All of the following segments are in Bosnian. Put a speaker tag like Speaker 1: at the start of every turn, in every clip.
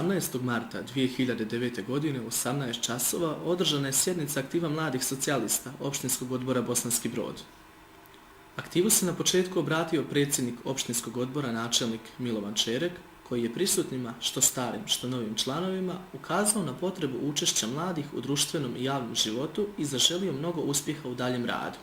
Speaker 1: 18. marta 2009. godine u 18 časova održana je sjednica aktiva mladih socijalista Opštinskog odbora Bosanski Brod. Aktivu se na početku obratio predsjednik Opštinskog odbora načelnik Milovan Čerek, koji je prisutnima, što starim, što novim članovima, ukazao na potrebu učešća mladih u društvenom i javnom životu i zaželio mnogo uspjeha u daljem radu.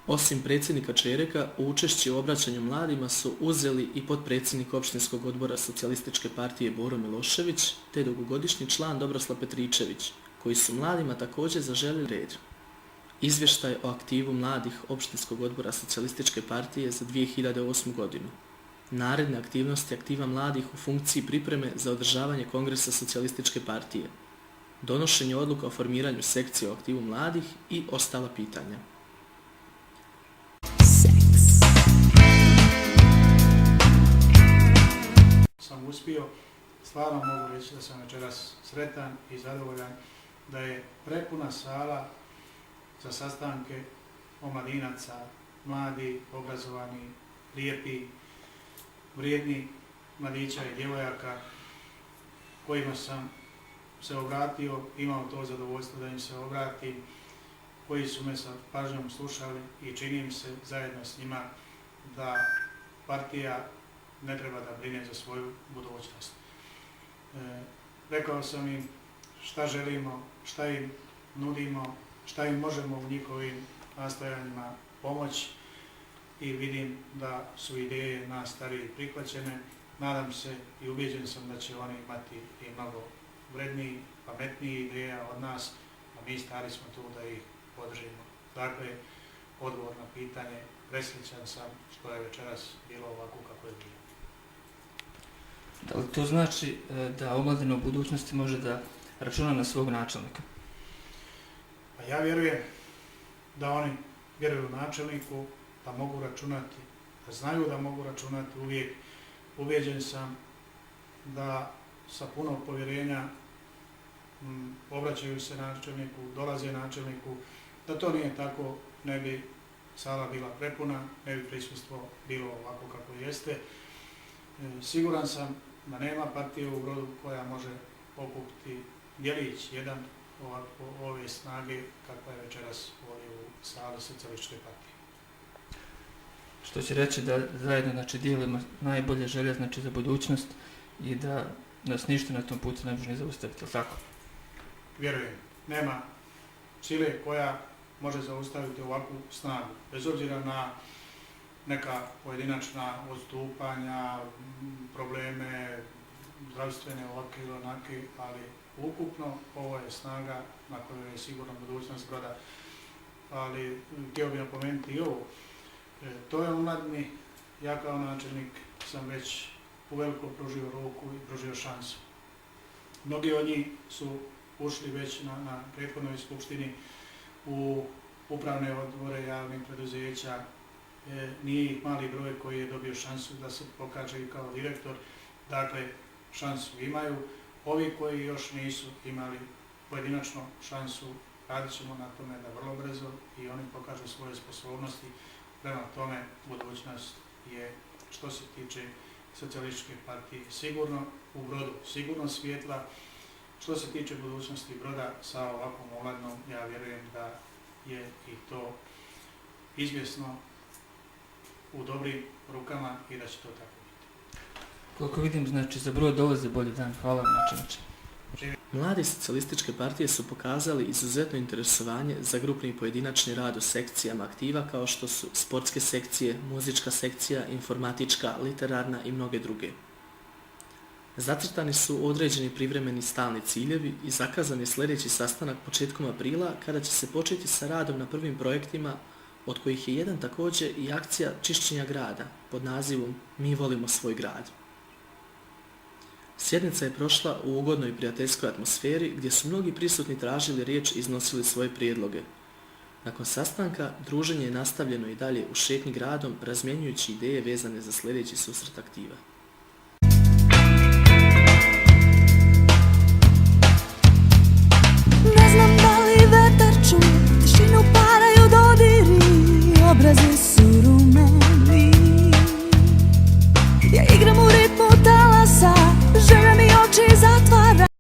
Speaker 1: Osim predsjednika Čereka, u učešće u obraćanju mladima su uzeli i potpredsjednik Opštinskog odbora Socijalističke partije Boro Milošević te dugogodišnji član Dobroslav Petričević, koji su mladima također zaželili red. Izvještaj o aktivu mladih Opštinskog odbora Socijalističke partije za 2008. godinu. Naredne aktivnosti aktiva mladih u funkciji pripreme za održavanje Kongresa Socijalističke partije. Donošenje odluka o formiranju sekcije o aktivu mladih i ostala pitanja.
Speaker 2: Sam uspio, stvarno mogu reći da sam večeras sretan i zadovoljan da je prepuna sala za sastanke omladinaca, mladi, obrazovani, lijepi, vrijedni mladića i djevojaka kojima sam se obratio, imao to zadovoljstvo da im se obratim, koji su me sa pažnjom slušali i činim se zajedno s njima da partija ne treba da brine za svoju budućnost. Rekao sam im šta želimo, šta im nudimo, šta im možemo u njihovim nastojanjima pomoći i vidim da su ideje nas stariji prihvaćene. Nadam se i ubijeđen sam da će oni imati i mnogo vredniji, pametniji ideja od nas, a mi stari smo tu da ih podržimo. Dakle, odgovor na pitanje, presrećan sam što je večeras bilo ovako kako je bilo.
Speaker 3: Da li to znači da omladina u budućnosti može da računa na svog načelnika?
Speaker 2: Pa ja vjerujem da oni vjeruju načelniku, da mogu računati, da znaju da mogu računati uvijek. Ubijeđen sam da sa puno povjerenja obraćaju se načelniku, dolaze načelniku, da to nije tako, ne bi sala bila prepuna, ne bi prisustvo bilo ovako kako jeste. Siguran sam da nema partije u Brodu koja može okupiti djelić jedan ove snage kakva je večeras ovdje u sali Socijalističke partije.
Speaker 3: Što će reći da zajedno dijelimo najbolje želje za budućnost i da nas ništa na tom putu ne može ni zaustaviti, ili tako?
Speaker 2: Vjerujem, nema sile koja može zaustaviti ovakvu snagu, bez obzira na neka pojedinačna odstupanja, probleme, zdravstvene ovake ili onake, ali ukupno ovo je snaga na kojoj je sigurna budućnost Broda. Ali htio bih napomenuti i ovo, to je omladini, ja kao načelnik sam već uveliko pružio ruku i pružio šansu. Mnogi od njih su ušli već na prethodnoj skupštini u upravne odbore javnih preduzeća, nije ih mali broj koji je dobio šansu da se pokaže i kao direktor, dakle šansu imaju. Ovi koji još nisu imali pojedinačno šansu, radit ćemo na tome da vrlo brzo i oni pokažu svoje sposobnosti. Prema tome, budućnost je, što se tiče Socijalističke partije, sigurno u Brodu, sigurno svjetla. Što se tiče budućnosti Broda sa ovakvom omladinom, ja vjerujem da je i to izvjesno u dobrim rukama i da će to tako biti.
Speaker 3: Koliko vidim, za Brod dolaze bolji dan. Hvala vam, načelniče.
Speaker 1: Mladi Socijalističke partije su pokazali izuzetno interesovanje za grupni i pojedinačni rad u sekcijama aktiva kao što su sportske sekcije, muzička sekcija, informatička, literarna i mnoge druge. Zacrtani su određeni privremeni stalni ciljevi i zakazan je sljedeći sastanak početkom aprila kada će se početi sa radom na prvim projektima, od kojih je jedan također i akcija čišćenja grada pod nazivom Mi volimo svoj grad. Sjednica je prošla u ugodnoj i prijateljskoj atmosferi gdje su mnogi prisutni tražili riječ i iznosili svoje prijedloge. Nakon sastanka, druženje je nastavljeno i dalje u šetnji gradom razmjenjujući ideje vezane za sljedeći susret aktiva.